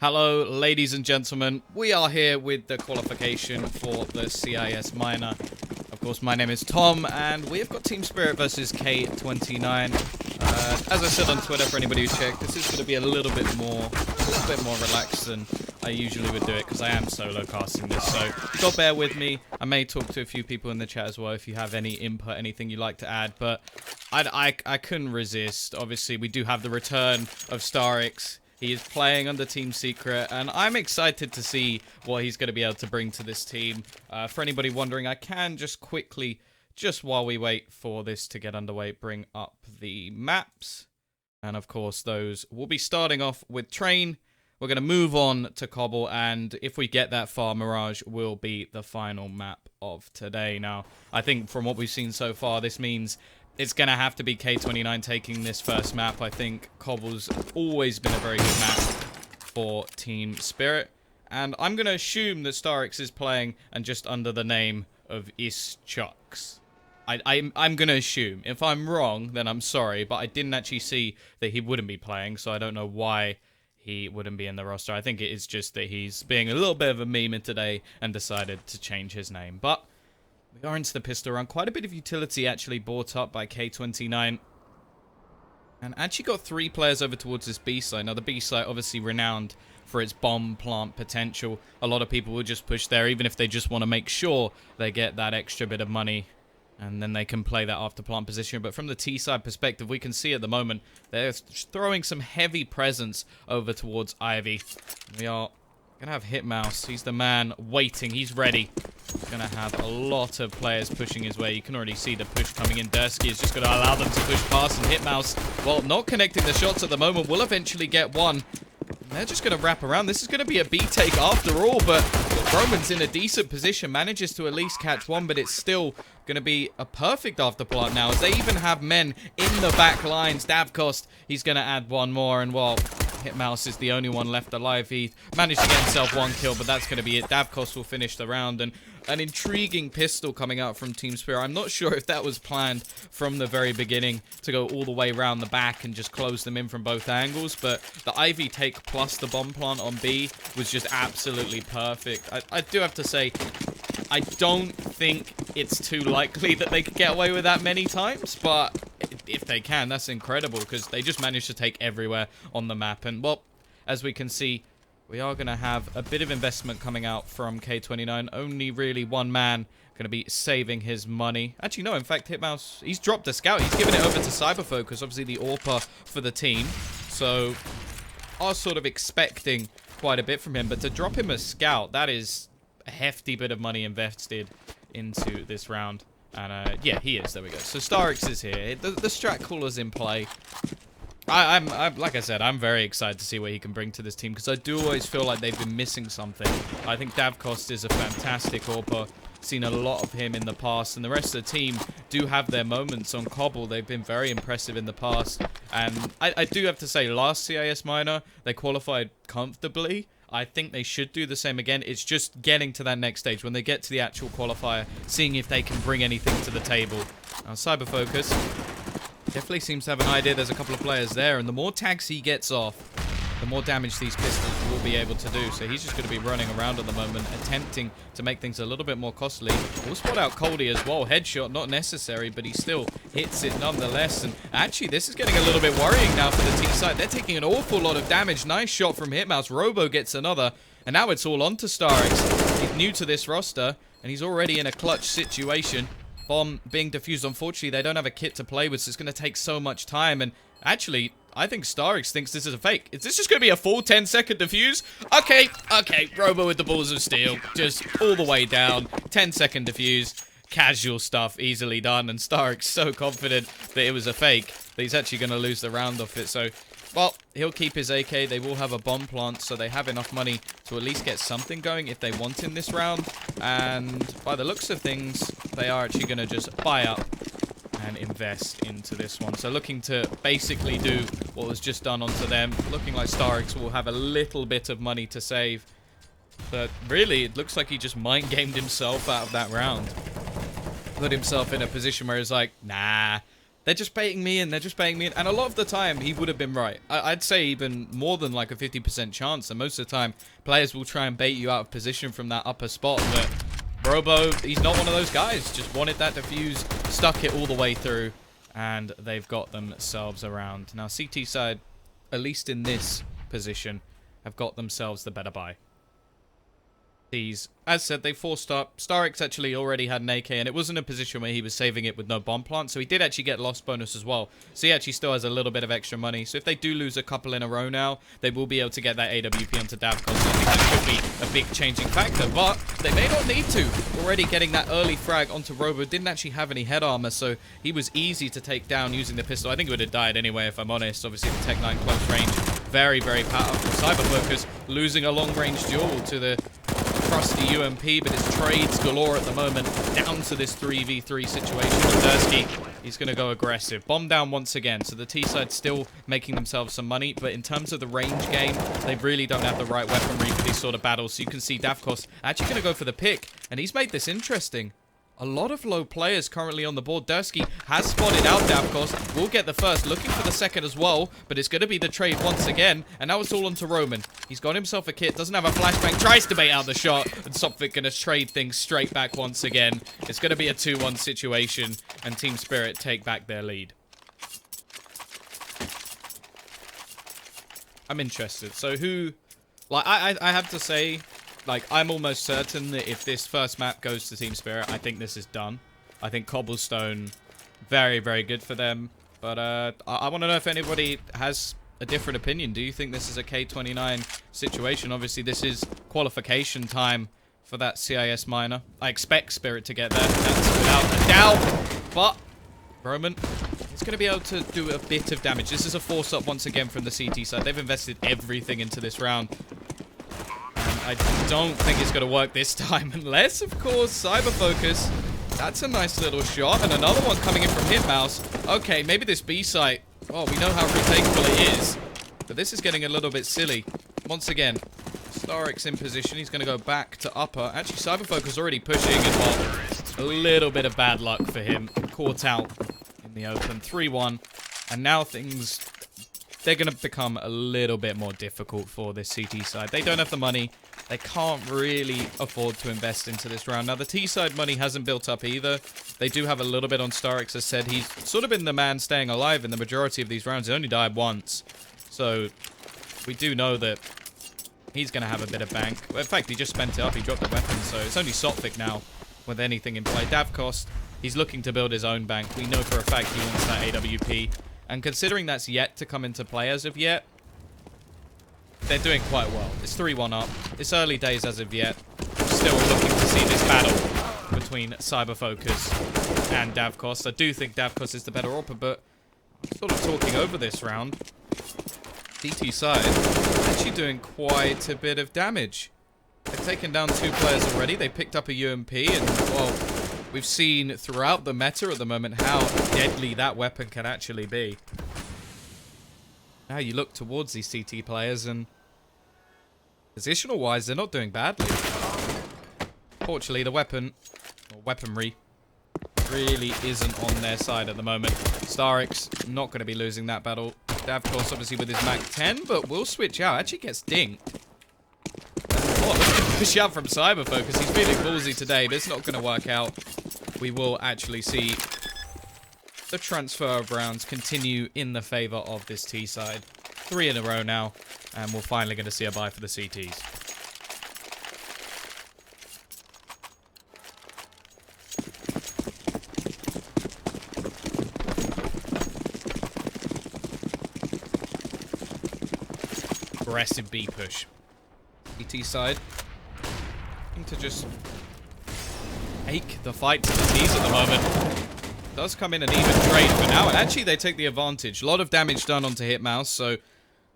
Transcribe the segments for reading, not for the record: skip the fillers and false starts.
Hello, ladies and gentlemen. We are here with the qualification for the CIS Minor. Of course, my name is Tom, and we have got Team Spirit versus K29. As I said on Twitter, for anybody who checked, this is going to be a little bit more relaxed than I usually would do it, because I am solo casting this. So, God bear with me. I may talk to a few people in the chat as well if you have any input, anything you'd like to add. But I couldn't resist. Obviously, we do have the return of Starix. He is playing under Team Secret, and I'm excited to see what he's going to be able to bring to this team. For anybody wondering, I can just quickly, just while we wait for this to get underway, bring up the maps. And of course, those will be starting off with Train. We're going to move on to Cobble, and if we get that far, Mirage will be the final map of today. Now, I think from what we've seen so far, this means it's going to have to be K29 taking this first map. I think Cobble's always been a very good map for Team Spirit. And I'm going to assume that Starix is playing and just under the name of Ischux. I'm going to assume. If I'm wrong, then I'm sorry. But I didn't actually see that he wouldn't be playing, so I don't know why he wouldn't be in the roster. I think it is just that he's being a little bit of a meme today and decided to change his name. But we are into the pistol round. Quite a bit of utility actually brought up by K29. And actually got 3 players over towards this B site. Now the B site obviously renowned for its bomb plant potential. A lot of people will just push there even if they just want to make sure they get that extra bit of money. And then they can play that after plant position. But from the T side perspective, we can see at the moment they're throwing some heavy presence over towards Ivy. We are going to have Hitmouse. He's the man waiting. He's ready. Going to have a lot of players pushing his way. You can already see the push coming in. Dursky is just going to allow them to push past, and Hitmouse, well, not connecting the shots at the moment, will eventually get one. They're just going to wrap around. This is going to be a B take after all, but Roman's in a decent position, manages to at least catch one, but it's still going to be a perfect after plant now, as they even have men in the back lines. Davkost, he's going to add one more, and well, Hitmouse is the only one left alive. He managed to get himself 1 kill, but that's going to be it. Davkost will finish the round, and an intriguing pistol coming out from Team Spirit. I'm not sure if that was planned from the very beginning to go all the way around the back and just close them in from both angles, but the Ivy take plus the bomb plant on B was just absolutely perfect. I do have to say, I don't think it's too likely that they could get away with that many times, but if they can, that's incredible, because they just managed to take everywhere on the map. And, well, as we can see, we are going to have a bit of investment coming out from K29. Only really one man going to be saving his money. Actually, no, in fact, Hitmouse, he's dropped a scout. He's given it over to Cyberfocus, obviously the AWPer for the team. So, are sort of expecting quite a bit from him. But to drop him a scout, that is a hefty bit of money invested into this round. And, yeah, he is. There we go. So, Starix is here. The strat caller's in play. I'm like I said, I'm very excited to see what he can bring to this team, because I do always feel like they've been missing something. I think Davkost is a fantastic AWPer. Seen a lot of him in the past, and the rest of the team do have their moments on Cobble. They've been very impressive in the past, and I do have to say, last CIS Minor, they qualified comfortably. I think they should do the same again. It's just getting to that next stage. When they get to the actual qualifier, seeing if they can bring anything to the table. Now, Cyberfocus definitely seems to have an idea. There's a couple of players there, and the more tags he gets off, the more damage these pistols will be able to do. So he's just going to be running around at the moment, attempting to make things a little bit more costly. We'll spot out Coldy as well. Headshot, not necessary, but he still hits it nonetheless. And actually, this is getting a little bit worrying now for the T side. They're taking an awful lot of damage. Nice shot from Hitmouse. Robo gets another, and now it's all on to Starix. He's new to this roster, and he's already in a clutch situation. Bomb being defused. Unfortunately, they don't have a kit to play with, so it's going to take so much time. And actually, I think Starix thinks this is a fake. Is this just going to be a full 10-second defuse? Okay. Robo with the balls of steel. Just all the way down. 10-second defuse. Casual stuff. Easily done. And Starix so confident that it was a fake that he's actually going to lose the round off it. So, well, he'll keep his AK. They will have a bomb plant, so they have enough money to at least get something going if they want in this round. And by the looks of things, they are actually going to just buy up and invest into this one. So looking to basically do what was just done onto them. Looking like Starix will have a little bit of money to save. But really, it looks like he just mind-gamed himself out of that round. Put himself in a position where he's like, nah, They're just baiting me in. They're just baiting me in. And a lot of the time, he would have been right. I'd say even more than like a 50% chance. And most of the time, players will try and bait you out of position from that upper spot. But Robo, he's not one of those guys. Just wanted that defuse, stuck it all the way through. And they've got themselves around. Now, CT side, at least in this position, have got themselves the better buy. As said, they forced up. Starix actually already had an AK, and it wasn't a position where he was saving it with no bomb plant, so he did actually get loss bonus as well. So he actually still has a little bit of extra money. So if they do lose a couple in a row now, they will be able to get that AWP onto Davkos. So I think that could be a big changing factor, but they may not need to. Already getting that early frag onto Robo, didn't actually have any head armor, so he was easy to take down using the pistol. I think he would have died anyway, if I'm honest. Obviously, the Tech 9 close range, very, very powerful. Cyber Focus losing a long-range duel to the trusty UMP, but it's trades galore at the moment, down to this 3v3 situation. Dursky, he's going to go aggressive. Bomb down once again, so the T-side still making themselves some money, but in terms of the range game, they really don't have the right weaponry for these sort of battles. So you can see Davkos actually going to go for the pick, and he's made this interesting. A lot of low players currently on the board. Dursky has spotted out Davkos. Will get the first, looking for the second as well, but it's going to be the trade once again, and now it's all onto Roman. He's got himself a kit, doesn't have a flashbang, tries to bait out the shot, and Sophic going to trade things straight back once again. It's going to be a 2-1 situation, and Team Spirit take back their lead. I'm interested. So who... Like, I have to say... Like, I'm almost certain that if this first map goes to Team Spirit, I think this is done. I think Cobblestone, very, very good for them. But I want to know if anybody has a different opinion. Do you think this is a K29 situation? Obviously, this is qualification time for that CIS Minor. I expect Spirit to get there. That's without a doubt. But Roman is going to be able to do a bit of damage. This is a force-up once again from the CT side. They've invested everything into this round. I don't think it's going to work this time, unless, of course, Cyber Focus. That's a nice little shot, and another one coming in from Hitmouse. Okay, maybe this B site. Oh, we know how retakeable it is, but this is getting a little bit silly. Once again, Starix in position. He's going to go back to upper. Actually, Cyber Focus already pushing, and well, a little bit of bad luck for him. Caught out in the open. 3-1, and now things... They're going to become a little bit more difficult for this CT side. They don't have the money. They can't really afford to invest into this round. Now, the T side money hasn't built up either. They do have a little bit on Starix. As said, he's sort of been the man staying alive in the majority of these rounds. He only died once. So, we do know that he's going to have a bit of bank. Well, in fact, he just spent it up. He dropped the weapon. So, it's only Sophic now with anything in play. Davkos, he's looking to build his own bank. We know for a fact he wants that AWP. And considering that's yet to come into play as of yet, they're doing quite well. It's 3-1 up. It's early days as of yet. Still looking to see this battle between Cyber Focus and Davkos. I do think Davkos is the better opper, but I'm sort of talking over this round. DT side actually doing quite a bit of damage. They've taken down 2 players already. They picked up a UMP, and, well... We've seen throughout the meta at the moment how deadly that weapon can actually be. Now you look towards these CT players and positional-wise, they're not doing badly. Fortunately, the weapon, or weaponry, really isn't on their side at the moment. Starix not going to be losing that battle. Davkos obviously with his Mac 10, but will switch out. Actually gets dinked. Oh, look at the shout from Cyber Focus. He's feeling ballsy today, but it's not going to work out. We will actually see the transfer of rounds continue in the favor of this T side. 3 in a row now, and we're finally going to see a buy for the CTs. Aggressive B push. CT side looking to just ache the fight to the knees at the moment. Does come in an even trade for now, and actually they take the advantage. A lot of damage done onto Hitmouse, so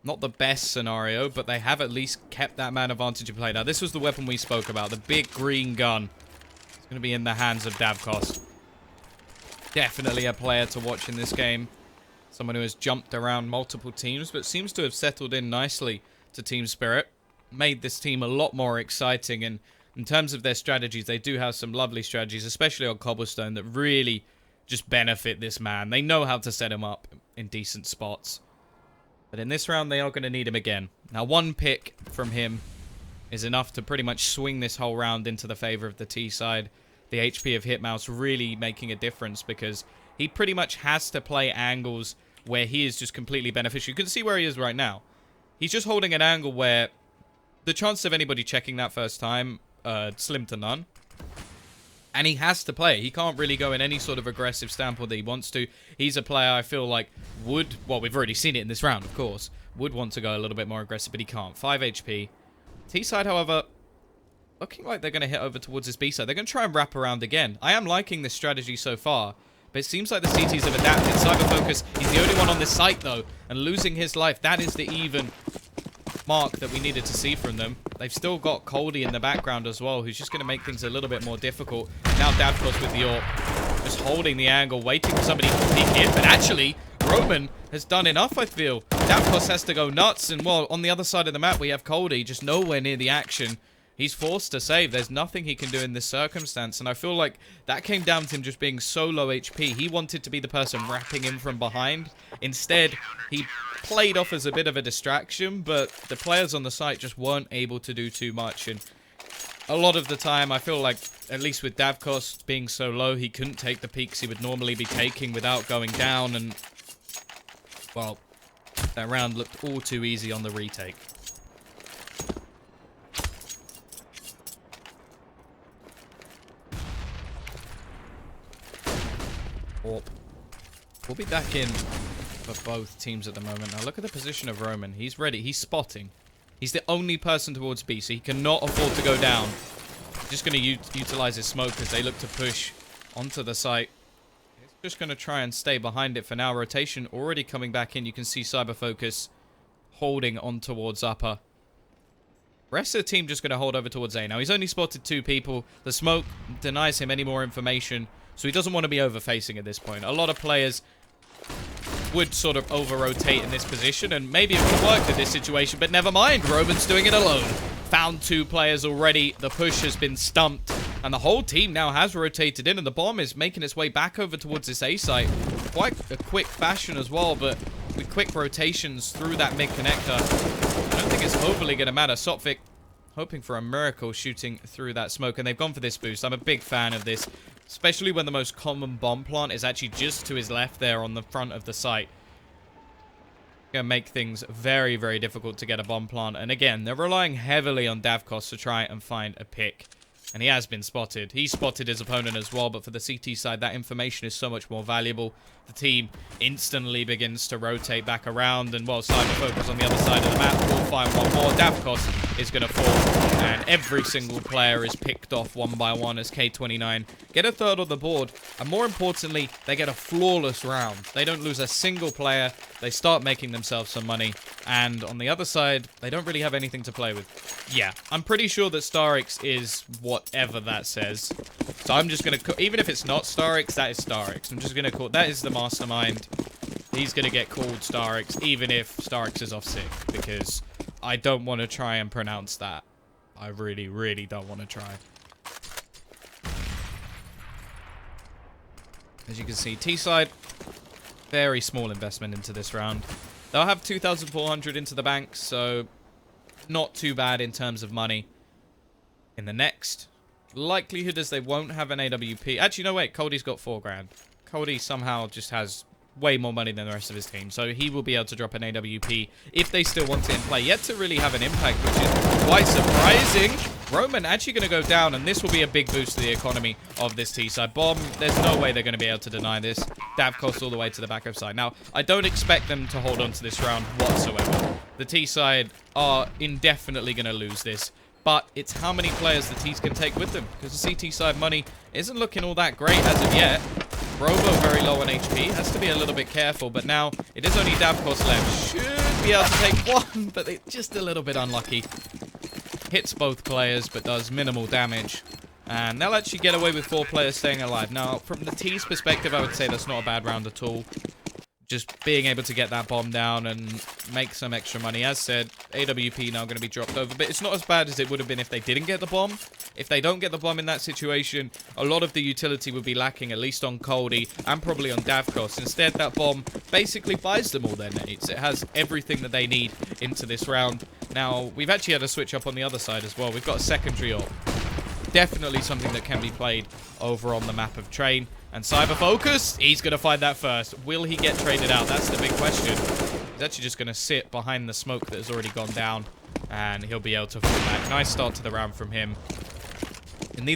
not the best scenario, but they have at least kept that man advantage in play. Now, this was the weapon we spoke about, the big green gun. It's going to be in the hands of Davkos. Definitely a player to watch in this game. Someone who has jumped around multiple teams, but seems to have settled in nicely to Team Spirit. Made this team a lot more exciting, and in terms of their strategies, they do have some lovely strategies, especially on Cobblestone, that really, just benefit this man. They know how to set him up in decent spots. But in this round, they are going to need him again. Now, one pick from him is enough to pretty much swing this whole round into the favor of the T side. The HP of Hitmouse really making a difference because he pretty much has to play angles where he is just completely beneficial. You can see where he is right now. He's just holding an angle where the chance of anybody checking that first time, slim to none. And he has to play. He can't really go in any sort of aggressive standpoint that he wants to. He's a player I feel like would, well, we've already seen it in this round, of course, would want to go a little bit more aggressive, but he can't. 5 HP. T-side, however, looking like they're going to hit over towards his B-side. They're going to try and wrap around again. I am liking this strategy so far, but it seems like the CTs have adapted. Cyberfocus, he's the only one on this site, though, and losing his life, that is the even mark that we needed to see from them. They've still got Coldy in the background as well, who's just going to make things a little bit more difficult. Now Davkos with the AWP, just holding the angle, waiting for somebody to peek in. But actually, Roman has done enough, I feel. Davkos has to go nuts, and well, on the other side of the map, we have Coldy, just nowhere near the action. He's forced to save. There's nothing he can do in this circumstance, and I feel like that came down to him just being so low HP. He wanted to be the person wrapping him from behind. Instead, he played off as a bit of a distraction, but the players on the site just weren't able to do too much, and a lot of the time, I feel like, at least with Davkos being so low, he couldn't take the peaks he would normally be taking without going down, and, well, that round looked all too easy on the retake. We'll be back in for both teams at the moment. Now look at the position of Roman. He's ready. He's spotting. He's the only person towards B, so he cannot afford to go down. He's just going to utilize his smoke as they look to push onto the site. He's just going to try and stay behind it for now. Rotation already coming back in. You can see Cyberfocus holding on towards upper. Rest of the team just going to hold over towards A. Now he's only spotted 2 people. The smoke denies him any more information, so he doesn't want to be over-facing at this point. A lot of players would sort of over-rotate in this position, and maybe it would have worked in this situation, but never mind. Roman's doing it alone. Found 2 players already. The push has been stumped, and the whole team now has rotated in, and the bomb is making its way back over towards this A site. Quite a quick fashion as well, but with quick rotations through that mid-connector, I don't think it's overly going to matter. Sophic hoping for a miracle shooting through that smoke, and they've gone for this boost. I'm a big fan of this, especially when the most common bomb plant is actually just to his left there on the front of the site. Going to make things very, very difficult to get a bomb plant. And again, they're relying heavily on Davkos to try and find a pick. And he has been spotted. He spotted his opponent as well, but for the CT side, that information is so much more valuable. The team instantly begins to rotate back around, and while Cyberfocus on the other side of the map will find one more. Davkos is going to fall, and every single player is picked off one by one as K29 get a third on the board, and more importantly, they get a flawless round. They don't lose a single player. They start making themselves some money, and on the other side, they don't really have anything to play with. Yeah, I'm pretty sure that StarX is whatever that says. So I'm just going to, even if it's not StarX, that is StarX. I'm just going to call, that is the mastermind. He's going to get called StarX, even if StarX is off sick, because I don't want to try and pronounce that. I really, really don't want to try. As you can see, T-side, very small investment into this round. They'll have 2,400 into the bank, so not too bad in terms of money. In the next, likelihood is they won't have an AWP. Actually, no, wait, Coldy's got 4 grand. Coldy somehow just has way more money than the rest of his team, so he will be able to drop an AWP if they still want it in play. Yet to really have an impact, which is quite surprising. Roman actually going to go down, and this will be a big boost to the economy of this T-side. Bomb, there's no way they're going to be able to deny this. Davkos all the way to the backup side. Now, I don't expect them to hold on to this round whatsoever. The T-side are indefinitely going to lose this, but it's how many players the T's can take with them, because the CT side money isn't looking all that great as of yet. Robo very low on HP, has to be a little bit careful, but now it is only Davkos left. Should be able to take one, but it's just a little bit unlucky. Hits both players, but does minimal damage. And they'll actually get away with 4 players staying alive. Now, from the T's perspective, I would say that's not a bad round at all. just being able to get that bomb down and make some extra money. As said, AWP now going to be dropped over, but it's not as bad as it would have been if they didn't get the bomb. If they don't get the bomb in that situation, a lot of the utility would be lacking, at least on Coldie and probably on Davkos. Instead, that bomb basically buys them all their nades. It has everything that they need into this round. Now, we've actually had a switch up on the other side as well. We've got a secondary ult. Definitely something that can be played over on the map of Train. And Cyber Focus, he's going to find that first. Will he get traded out? That's the big question. He's actually just going to sit behind the smoke that has already gone down. And he'll be able to fall back. Nice start to the round from him. And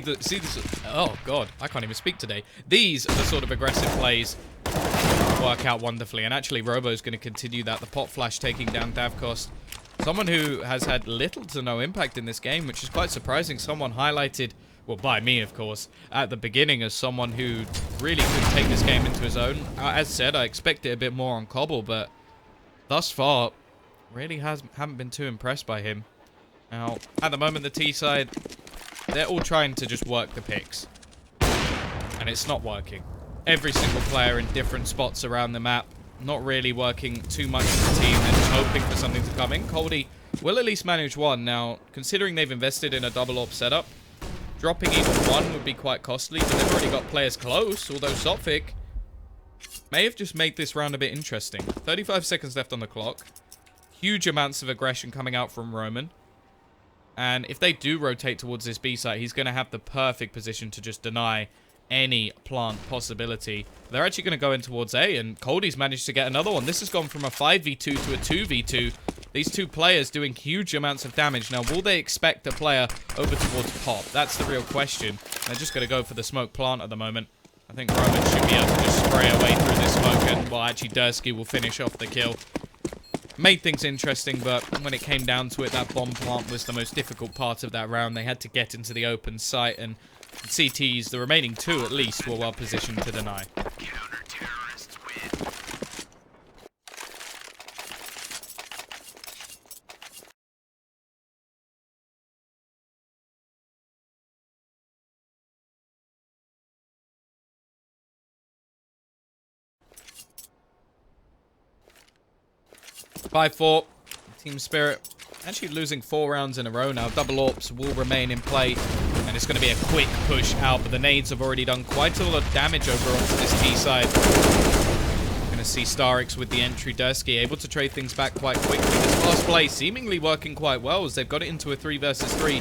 oh, God. I can't even speak today. These are the sort of aggressive plays that work out wonderfully. And actually, Robo's going to continue that. The pot flash taking down Davkos. Someone who has had little to no impact in this game, which is quite surprising. Someone highlighted, well, by me, of course, at the beginning as someone who really could take this game into his own. As said, I expected a bit more on Cobble, but thus far, really haven't been too impressed by him. Now, at the moment, the T side, they're all trying to just work the picks. And it's not working. Every single player in different spots around the map. Not really working too much as a team and just hoping for something to come in. Coldie will at least manage one. Now, considering they've invested in a double AWP setup, dropping even one would be quite costly, but they've already got players close, although Sophic may have just made this round a bit interesting. 35 seconds left on the clock. Huge amounts of aggression coming out from Roman. And if they do rotate towards this B site, he's going to have the perfect position to just deny any plant possibility. They're actually going to go in towards A, and Coldie's managed to get another one. This has gone from a 5v2 to a 2v2. These two players doing huge amounts of damage. Now, will they expect a player over towards Pop? That's the real question. They're just going to go for the smoke plant at the moment. I think Roman should be able to just spray away through this smoke, and, well, actually, Dursky will finish off the kill. Made things interesting, but when it came down to it, that bomb plant was the most difficult part of that round. They had to get into the open site, and CTs, the remaining two at least, were well positioned to deny. Counter-terrorists win. 5-4. Team Spirit actually losing 4 rounds in a row now. Double AWPs will remain in play. And it's going to be a quick push out. But the nades have already done quite a lot of damage over onto this T side. Going to see Starix with the entry. Dursky able to trade things back quite quickly. This fast play seemingly working quite well as they've got it into a 3 versus 3.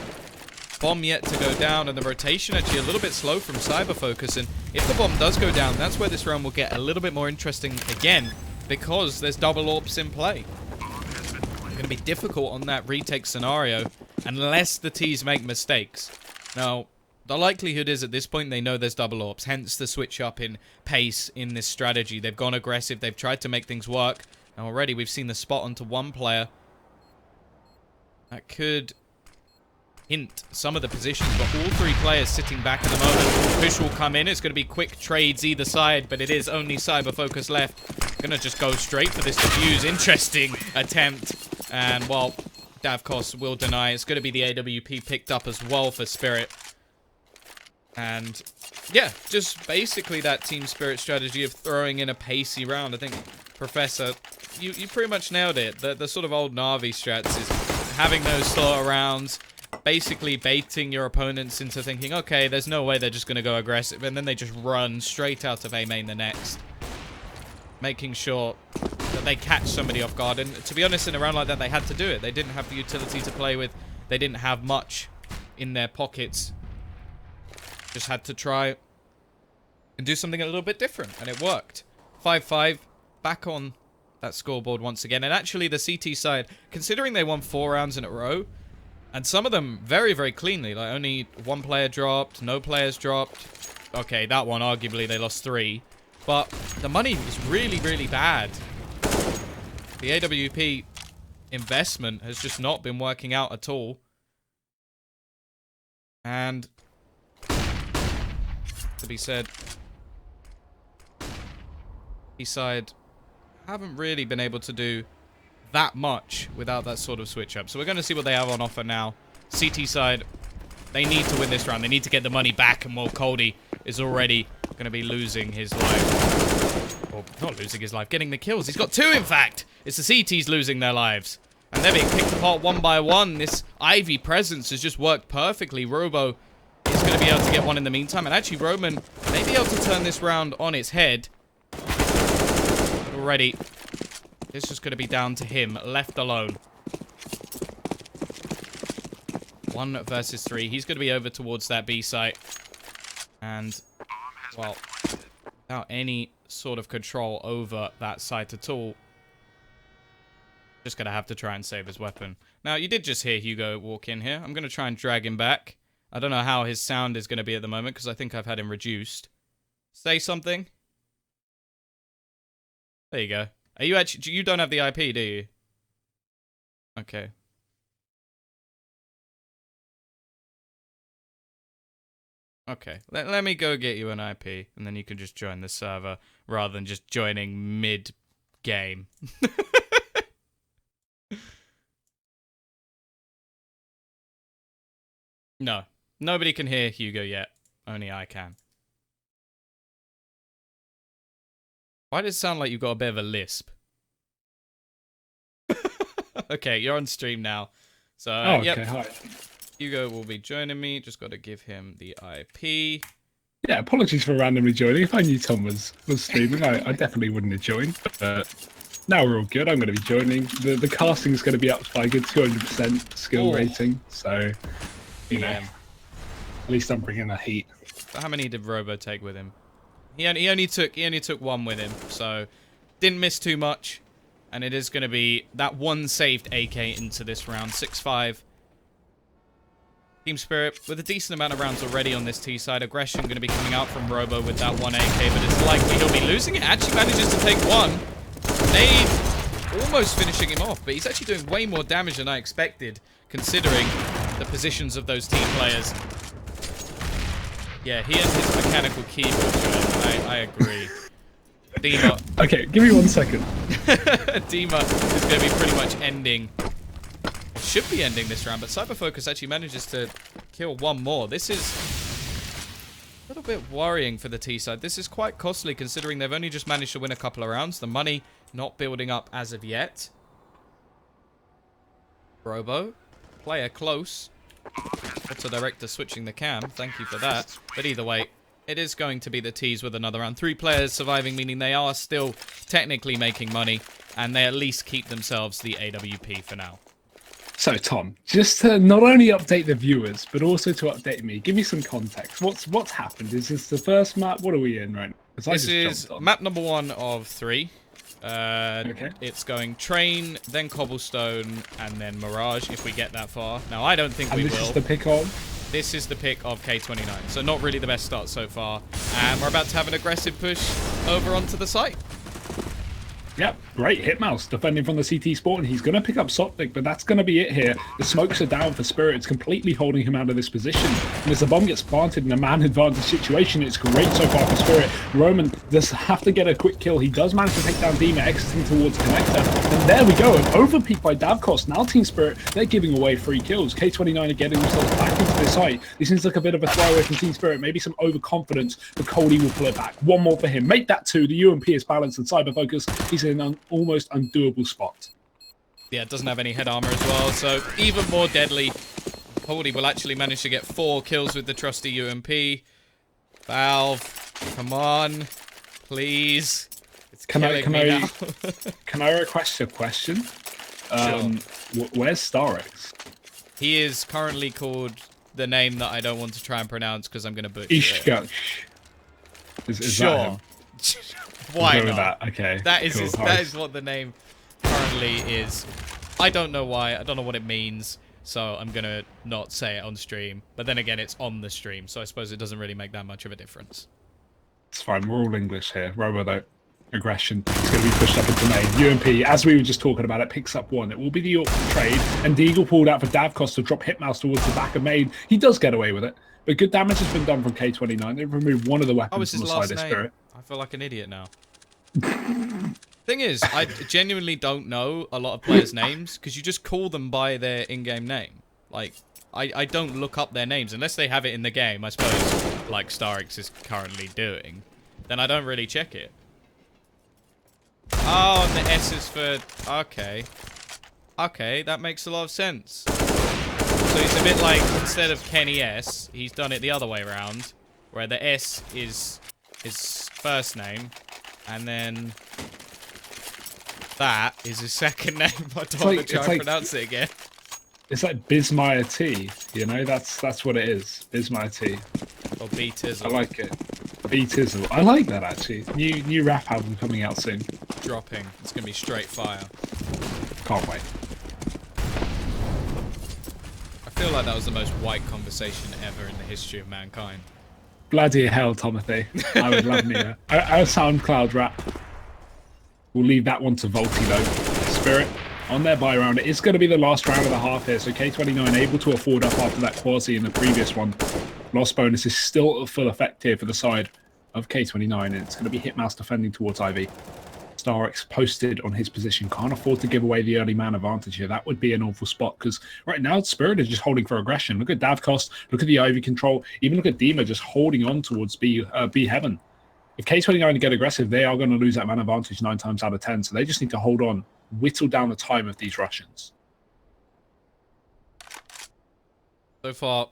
Bomb yet to go down, and the rotation actually a little bit slow from Cyber Focus. And if the bomb does go down, that's where this round will get a little bit more interesting again, because there's double AWPs in play. It's going to be difficult on that retake scenario unless the T's make mistakes. Now, the likelihood is at this point they know there's double AWPs, hence the switch up in pace in this strategy. They've gone aggressive, they've tried to make things work. Now already we've seen the spot onto one player. That could hint some of the positions, but all 3 players sitting back at the moment. Push will come in. It's going to be quick trades either side, but it is only Cyber Focus left. Going to just go straight for this defuse. Interesting attempt. And, well, Davkos will deny. It's going to be the AWP picked up as well for Spirit. And, yeah, just basically that Team Spirit strategy of throwing in a pacey round. I think, Professor, you pretty much nailed it. The sort of old Na'Vi strats is having those sort of rounds, basically baiting your opponents into thinking, okay, there's no way they're just going to go aggressive, and then they just run straight out of A main the next. Making sure that they catch somebody off guard, and to be honest, in a round like that, they had to do it. They didn't have the utility to play with. They didn't have much in their pockets. Just had to try and do something a little bit different, and it worked. 5-5, back on that scoreboard once again, and actually the CT side, considering they won 4 rounds in a row, and some of them very, very cleanly. Like, only 1 player dropped, no players dropped. Okay, that one, arguably, they lost 3. But the money was really, really bad. The AWP investment has just not been working out at all. And, to be said, Eastside haven't really been able to do that much without that sort of switch up. So we're going to see what they have on offer now. CT side, they need to win this round. They need to get the money back, and well, Coldie is already going to be losing his life. Or not losing his life, getting the kills. He's got 2, in fact. It's the CTs losing their lives. And they're being picked apart one by one. This Ivy presence has just worked perfectly. Robo is going to be able to get one in the meantime. And actually, Roman may be able to turn this round on its head. Already. It's just going to be down to him, left alone. 1 versus 3. He's going to be over towards that B site. And, well, without any sort of control over that site at all, just going to have to try and save his weapon. Now, you did just hear Hugo walk in here. I'm going to try and drag him back. I don't know how his sound is going to be at the moment, because I think I've had him reduced. Say something. There you go. Are you actually... You don't have the IP, do you? Okay. Okay. Let me go get you an IP, and then you can just join the server, rather than just joining mid-game. No. Nobody can hear Hugo yet. Only I can. Why does it sound like you've got a bit of a lisp? Okay, you're on stream now. So, okay, yep. hi. Hugo will be joining me. Just got to give him the IP. Yeah, apologies for randomly joining. If I knew Tom was streaming, I definitely wouldn't have joined. But now we're all good. I'm going to be joining. The casting is going to be up by a good 200% skill rating. So, you know, at least I'm bringing the heat. So how many did Robo take with him? He only took 1 with him, so didn't miss too much. And it is going to be that 1 saved AK into this round, 6-5. Team Spirit with a decent amount of rounds already on this T side. Aggression going to be coming out from Robo with that 1 AK, but it's likely he'll be losing it. Actually manages to take 1. Nade almost finishing him off, but he's actually doing way more damage than I expected, considering the positions of those team players. Yeah, he and his mechanical keyboard, I agree. Dima. Okay, give me 1 second. Dima is going to be pretty much ending... Should be ending this round, but Cyberfocus actually manages to kill 1 more. This is a little bit worrying for the T side. This is quite costly considering they've only just managed to win a couple of rounds. The money not building up as of yet. Robo, player close. Auto director switching the cam. Thank you for that. But either way, it is going to be the T's with another round. 3 players surviving, meaning they are still technically making money, and they at least keep themselves the AWP for now. So, Tom, just to not only update the viewers, but also to update me, give me some context. What's happened? Is this the first map? What are we in right now? This is map number 1 of 3. Okay. It's going train, then cobblestone, and then mirage if we get that far. Now, I don't think we will. This is the pick of? This is the pick of K29. So not really the best start so far. And we're about to have an aggressive push over onto the site. Yep, great hit mouse defending from the CT spot, and he's going to pick up Sopnik, but that's going to be it here. The smokes are down for Spirit. It's completely holding him out of this position. And as the bomb gets planted in a man advantage situation, it's great so far for Spirit. Roman does have to get a quick kill. He does manage to take down Dima, exiting towards Connector. And there we go, an overpeak by Davkos. Now Team Spirit, they're giving away 3 kills. K29 are getting themselves back into this site. This seems like a bit of a throwaway from Team Spirit, maybe some overconfidence, but Cody will pull it back. 1 more for him. Make that 2. The UMP is balanced, and Cyberfocus, he's in an almost undoable spot. Yeah, it doesn't have any head armor as well, so even more deadly. Cody will actually manage to get 4 kills with the trusty UMP. Valve, come on, please. It's killing me now. Can I request a question? Sure. Where's Starix? He is currently called the name that I don't want to try and pronounce because I'm going to butcher it. Ishkosh. Is Sure. that him? Why Go with not? that. Okay. That is cool. that is what the name currently is. I don't know why. I don't know what it means. So I'm going to not say it on stream. But then again, it's on the stream. So I suppose it doesn't really make that much of a difference. It's fine. We're all English here. Robo, though. Aggression. It's going to be pushed up into main. UMP, as we were just talking about, it picks up 1. It will be the York trade. And Deagle pulled out for Davkos to drop Hitmouse towards the back of main. He does get away with it. But good damage has been done from K29. They've removed 1 of the weapons from the side of Spirit. I feel like an idiot now. Thing is, I genuinely don't know a lot of players' names because you just call them by their in-game name. Like, I don't look up their names unless they have it in the game, I suppose, like Starix is currently doing. Then I don't really check it. Oh, and the S is for... Okay. Okay, that makes a lot of sense. So it's a bit like, instead of Kenny S, he's done it the other way around, where the S is his first name, and then that is his second name. I don't want to try and pronounce it again. It's like Bissmire T, you know? That's what it is. Bissmire T. Or B-Tizzle. I like it. B-Tizzle. I like that, actually. New rap album coming out soon. Dropping. It's going to be straight fire. Can't wait. I feel like that was the most white conversation ever in the history of mankind. Bloody hell, Timothy. I would love me a SoundCloud rap. We'll leave that one to Volty, though. Spirit on their buy round. It is going to be the last round of the half here, so K29 able to afford up after that quasi in the previous one. Loss bonus is still at full effect here for the side of K29, and it's going to be Hitmouse defending towards Ivy. Starx posted on his position. Can't afford to give away the early man advantage here. That would be an awful spot, because right now Spirit is just holding for aggression. Look at Davkos, look at the Ivy control, even look at Dima just holding on towards B Heaven. If K29 get aggressive, they are going to lose that man advantage 9 times out of 10, so they just need to hold on, whittle down the time of these Russians. So far,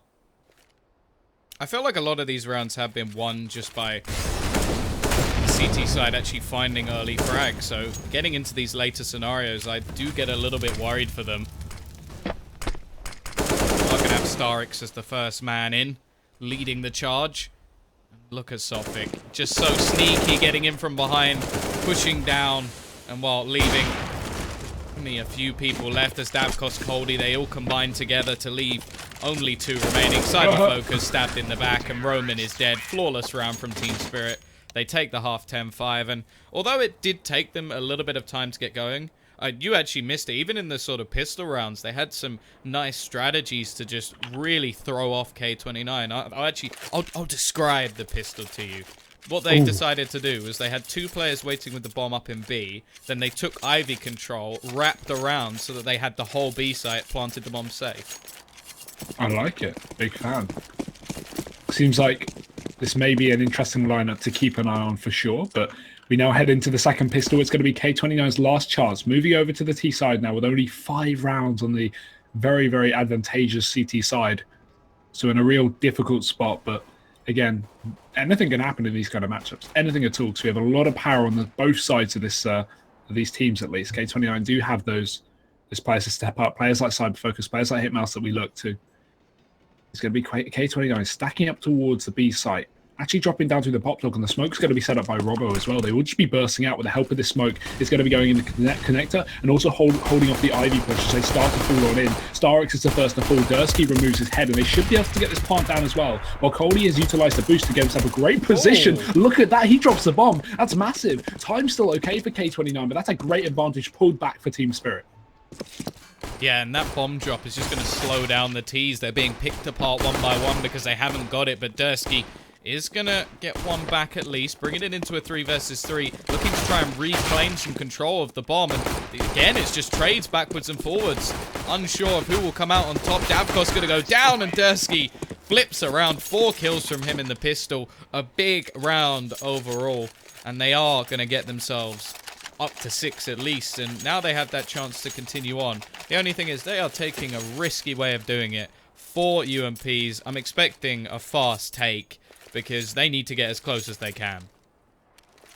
I feel like a lot of these rounds have been won just by the CT side actually finding early frag, so getting into these later scenarios, I do get a little bit worried for them. I'm going to have Starx as the first man in, leading the charge. Look at Sophic, just so sneaky, getting in from behind, pushing down, and while leaving only a few people left as Davkos, Coldy, they all combine together to leave only 2 remaining. Cyber Focus stabbed in the back, and Roman is dead. Flawless round from Team Spirit. They take the half 10-5, and although it did take them a little bit of time to get going, you actually missed it. Even in the sort of pistol rounds, they had some nice strategies to just really throw off K29. I'll describe the pistol to you. What they decided to do was they had 2 players waiting with the bomb up in B, then they took Ivy control, wrapped around so that they had the whole B site, planted the bomb safe. I like it. Big fan. Seems like this may be an interesting lineup to keep an eye on for sure, but we now head into the second pistol. It's going to be K29's last chance. Moving over to the T side now with only 5 rounds on the very, very advantageous CT side. So in a real difficult spot, but again, anything can happen in these kind of matchups. Anything at all, because we have a lot of power on both sides of this of these teams at least. K29 do have those players to step up, players like Cyber Focus, players like Hitmouse that we look to. It's going to be K29 stacking up towards the B site, actually dropping down through the pop dog, and the smoke's going to be set up by Robbo as well. They will just be bursting out with the help of this smoke. It's going to be going in the connector and also holding off the Ivy push as they start to fall on in. Starx is the first to fall. Dursky removes his head, and they should be able to get this plant down as well. While Cody has utilised the boost to get himself a great position. Look at that. He drops the bomb. That's massive. Time's still okay for K29, but that's a great advantage pulled back for Team Spirit. Yeah, and that bomb drop is just going to slow down the T's. They're being picked apart one by one because they haven't got it, but Dursky is going to get one back at least, bringing it into a 3 versus 3, looking to try and reclaim some control of the bomb, and again, it's just trades backwards and forwards. Unsure of who will come out on top. Davkos going to go down, and Dursky flips around. 4 kills from him in the pistol. A big round overall, and they are going to get themselves up to 6 at least, and now they have that chance to continue on. The only thing is they are taking a risky way of doing it. 4 UMPs. I'm expecting a fast take because they need to get as close as they can.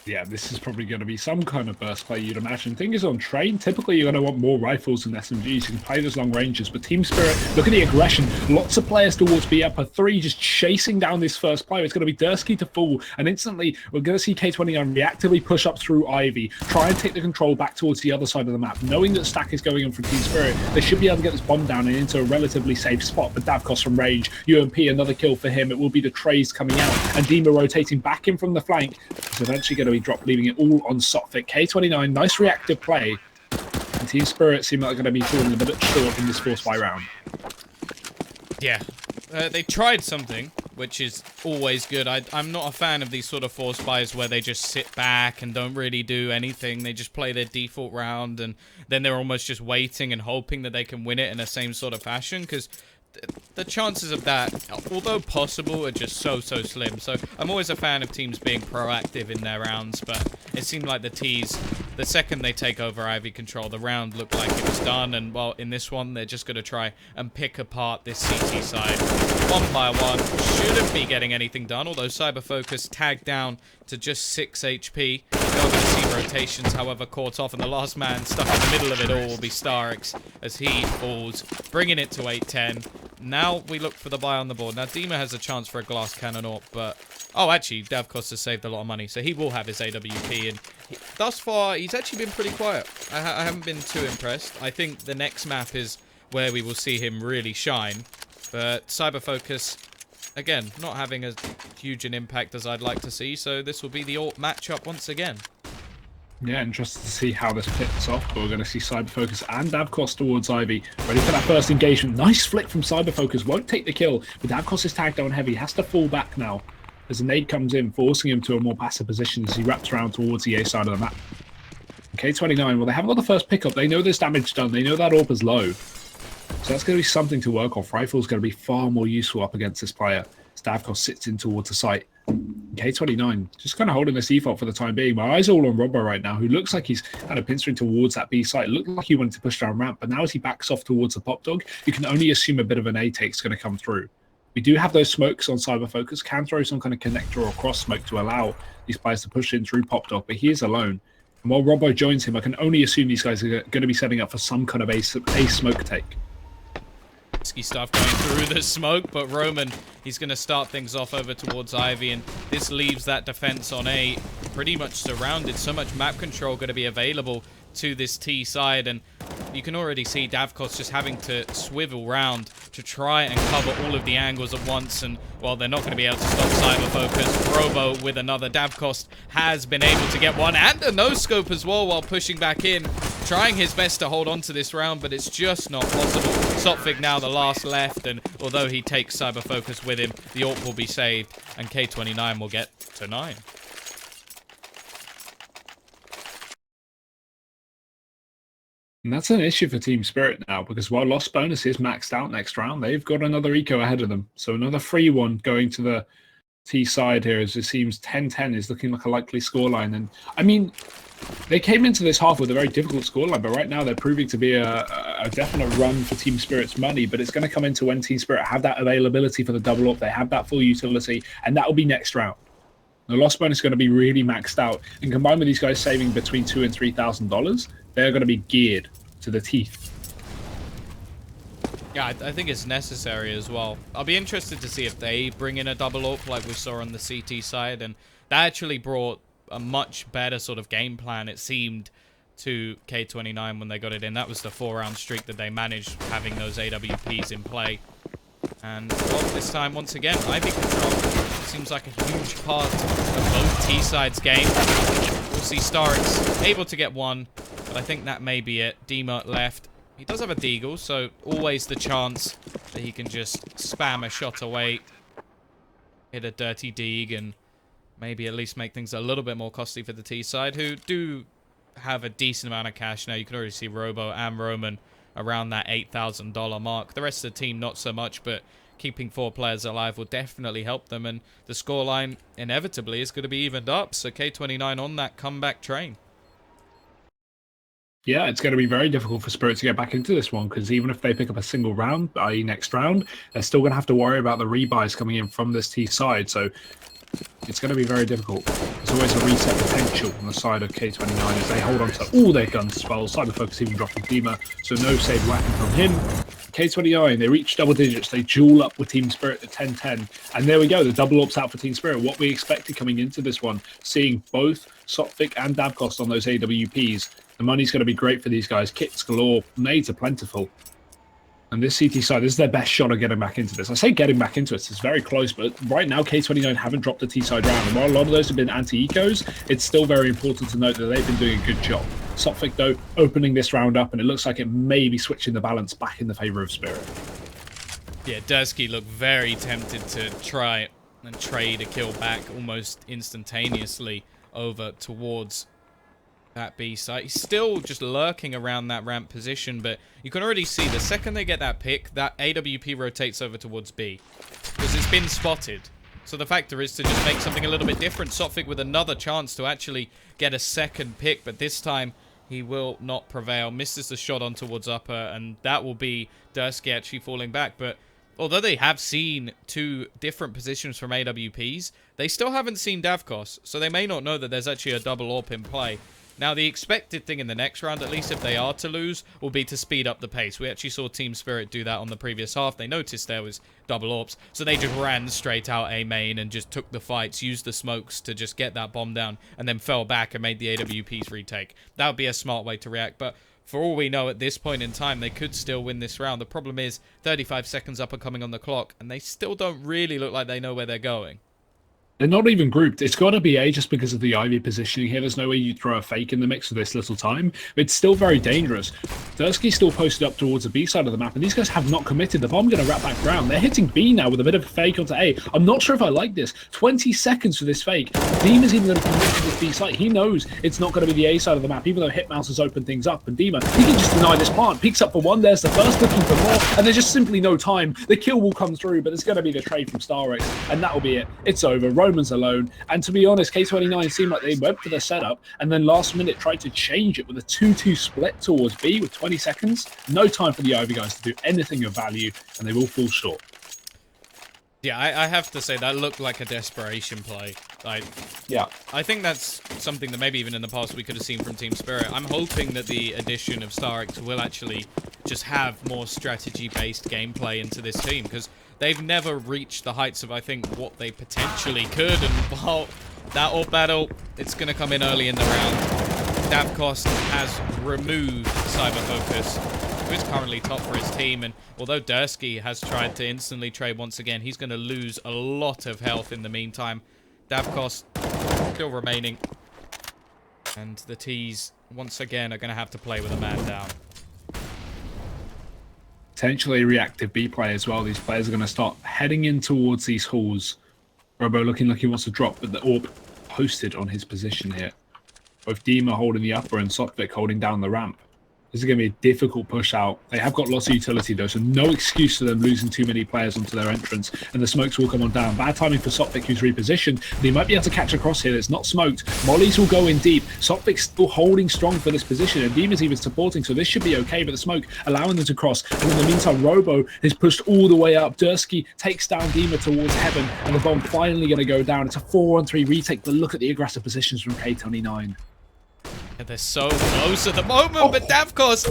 Yeah, this is probably going to be some kind of burst play, you'd imagine. Thing is, on train, typically you're going to want more rifles than SMGs. You can play those long ranges, but Team Spirit, look at the aggression. Lots of players towards B upper 3, just chasing down this first player. It's going to be Dursky to fall, and instantly we're going to see K29 reactively push up through Ivy, try and take the control back towards the other side of the map. Knowing that stack is going on from Team Spirit, they should be able to get this bomb down and into a relatively safe spot. But Davkos from range, UMP, another kill for him. It will be the trays coming out, and Dima rotating back in from the flank. It's eventually going to be dropped, leaving it all on Sophic. K29, nice reactive play. And Team Spirit seem like they're going to be falling a bit short in this force buy round. Yeah, they tried something, which is always good. I'm not a fan of these sort of force buys where they just sit back and don't really do anything. They just play their default round, and then they're almost just waiting and hoping that they can win it in the same sort of fashion, because the chances of that, although possible, are just so slim. So I'm always a fan of teams being proactive in their rounds, but it seemed like the T's, the second they take over Ivy control, the round looked like it was done. And well, in this one, they're just going to try and pick apart this CT side one by one. Shouldn't be getting anything done, although Cyber Focus tagged down to just 6 HP. You're going to see rotations, however, caught off, and the last man stuck in the middle of it all will be Starix as he falls, bringing it to 8-10. Now we look for the buy on the board. Now Dima has a chance for a glass cannon AWP, but... Oh, actually, Davkos has saved a lot of money, so he will have his AWP, and thus far, he's actually been pretty quiet. I haven't been too impressed. I think the next map is where we will see him really shine, but Cyber Focus, again, not having as huge an impact as I'd like to see, so this will be the AWP matchup once again. Yeah, interested to see how this picks off, but we're going to see Cyber Focus and Davkos towards Ivy. Ready for that first engagement. Nice flick from Cyber Focus. Won't take the kill, but Davkos is tagged down heavy. Has to fall back now as a nade comes in, forcing him to a more passive position as he wraps around towards the A side of the map. K29, well, they haven't got the first pickup. They know there's damage done. They know that AWP is low. So that's going to be something to work off. Rifle's going to be far more useful up against this player. Davkos sits in towards the site. K29 just kind of holding this default for the time being. My eyes are all on Robbo right now, who looks like he's kind of pinstering towards that B site. It looked like he wanted to push down ramp, but now as he backs off towards the pop dog, you can only assume a bit of an A take's going to come through. We do have those smokes on Cyber Focus, can throw some kind of connector or cross smoke to allow these players to push in through pop dog, but he is alone. And while Robbo joins him, I can only assume these guys are going to be setting up for some kind of a smoke take. Risky stuff going through the smoke, but Roman, he's going to start things off over towards Ivy, and this leaves that defense on A pretty much surrounded. So much map control going to be available to this T side, and you can already see Davkos just having to swivel round to try and cover all of the angles at once, and well, they're not going to be able to stop Cyber Focus. Robo with another. Davkos has been able to get one and a no-scope as well while pushing back in, trying his best to hold on to this round, but it's just not possible. Sopvig now the last left, and although he takes Cyber Focus with him, the AWP will be saved, and K29 will get to 9. And that's an issue for Team Spirit now, because while Lost Bonus is maxed out next round, they've got another eco ahead of them. So another free one going to the T side here, as it seems 10-10 is looking like a likely scoreline. And I mean, they came into this half with a very difficult scoreline, but right now they're proving to be a definite run for Team Spirit's money. But it's going to come into when Team Spirit have that availability for the double up, they have that full utility, and that will be next round. The Lost Bonus is going to be really maxed out, and combined with these guys saving between $2,000 and $3,000, they're going to be geared to the teeth. Yeah, I think it's necessary as well. I'll be interested to see if they bring in a double AWP like we saw on the CT side, and that actually brought a much better sort of game plan, it seemed, to K29 when they got it in. That was the 4-round streak that they managed, having those AWPs in play. And well, this time, once again, Ivy control seems like a huge part of both T-sides game. We'll see Starix able to get one, but I think that may be it. Dima left. He does have a deagle, so always the chance that he can just spam a shot away, hit a dirty deag, and maybe at least make things a little bit more costly for the T side, who do have a decent amount of cash now. You can already see Robo and Roman around that $8,000 mark. The rest of the team not so much, but keeping 4 players alive will definitely help them, and the scoreline inevitably is going to be evened up, so K29 on that comeback train. Yeah, it's going to be very difficult for Spirit to get back into this one, because even if they pick up a single round, i.e. next round, they're still going to have to worry about the rebuys coming in from this T side, so it's going to be very difficult. There's always a reset potential on the side of K29 as they hold on to all their guns as well. Cyber Focus even dropping Dima, so no saved weapon from him. K29, they reach double digits, they duel up with Team Spirit at 10-10, and there we go, the double ups out for Team Spirit. What we expected coming into this one, seeing both Sopvik and Davkos on those AWPs. The money's going to be great for these guys. Kits galore, nades are plentiful. And this CT side, this is their best shot of getting back into this. I say getting back into it, it's very close, but right now K29 haven't dropped a T side round. And while a lot of those have been anti-ecos, it's still very important to note that they've been doing a good job. Sopvik, though, opening this round up, and it looks like it may be switching the balance back in the favor of Spirit. Yeah, Dursky looked very tempted to try and trade a kill back almost instantaneously over towards that B site. He's still just lurking around that ramp position, but you can already see the second they get that pick, that AWP rotates over towards B. Because it's been spotted. So the factor is to just make something a little bit different. Sophic with another chance to actually get a second pick, but this time he will not prevail. Misses the shot on towards upper, and that will be Dursky actually falling back. But although they have seen two different positions from AWPs, they still haven't seen Davkos, so they may not know that there's actually a double AWP in play. Now, the expected thing in the next round, at least if they are to lose, will be to speed up the pace. We actually saw Team Spirit do that on the previous half. They noticed there was double AWPs, so they just ran straight out A main and just took the fights, used the smokes to just get that bomb down, and then fell back and made the AWPs retake. That would be a smart way to react, but for all we know at this point in time, they could still win this round. The problem is 35 seconds up and coming on the clock, and they still don't really look like they know where they're going. They're not even grouped. It's got to be A just because of the Ivy positioning here. There's no way you throw a fake in the mix for this little time. It's still very dangerous. Dursky's still posted up towards the B side of the map, and these guys have not committed. The bomb going to wrap back round. They're hitting B now with a bit of a fake onto A. I'm not sure if I like this. 20 seconds for this fake. Dima is even going to commit to this B side. He knows it's not going to be the A side of the map, even though Hitmouse has opened things up. And Dima, he can just deny this plant. Peeks up for one. There's the first, looking for more. And there's just simply no time. The kill will come through, but there's going to be the trade from StarX, and that will be it. It's over. Roman's alone. And to be honest, K29 seemed like they went for the setup and then last minute tried to change it with a 2-2 split towards B with 20 seconds. No time for the Ivy guys to do anything of value, and they will fall short. Yeah, I have to say that looked like a desperation play. Yeah. I think that's something that maybe even in the past we could have seen from Team Spirit. I'm hoping that the addition of StarX will actually just have more strategy-based gameplay into this team, because they've never reached the heights of, I think, what they potentially could. And while that AWP battle, it's going to come in early in the round. Davkos has removed Cyber Focus, who is currently top for his team. And although Dursky has tried to instantly trade once again, he's going to lose a lot of health in the meantime. Davkos still remaining. And the T's, once again, are going to have to play with a man down. Potentially reactive B play as well. These players are going to start heading in towards these halls. Robo looking like he wants to drop, but the AWP posted on his position here. Both Dima holding the upper and Sophic holding down the ramp. This is going to be a difficult push out. They have got lots of utility though, so no excuse for them losing too many players onto their entrance. And the smokes will come on down. Bad timing for Sophic, who's repositioned. But he might be able to catch a cross here. It's not smoked. Mollies will go in deep. Sophic's still holding strong for this position, and Dima's even supporting, so this should be okay. But the smoke allowing them to cross. And in the meantime, Robo is pushed all the way up. Dursky takes down Dima towards heaven, and the bomb finally going to go down. It's a 4-on-3 retake, but look at the aggressive positions from K29. They're so close at the moment, but Davkos,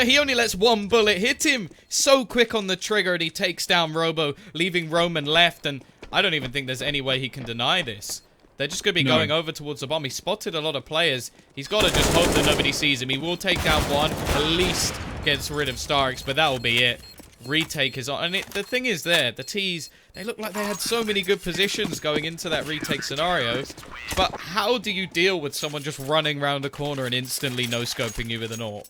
he only lets one bullet hit him. So quick on the trigger, and he takes down Robo, leaving Roman left, and I don't even think there's any way he can deny this. They're just going to be going over towards the bomb. He spotted a lot of players. He's got to just hope that nobody sees him. He will take down one, at least gets rid of StarX, but that will be it. Retake is on, and the thing is there, the T's, they look like they had so many good positions going into that retake scenario, but how do you deal with someone just running around the corner and instantly no-scoping you with an AWP?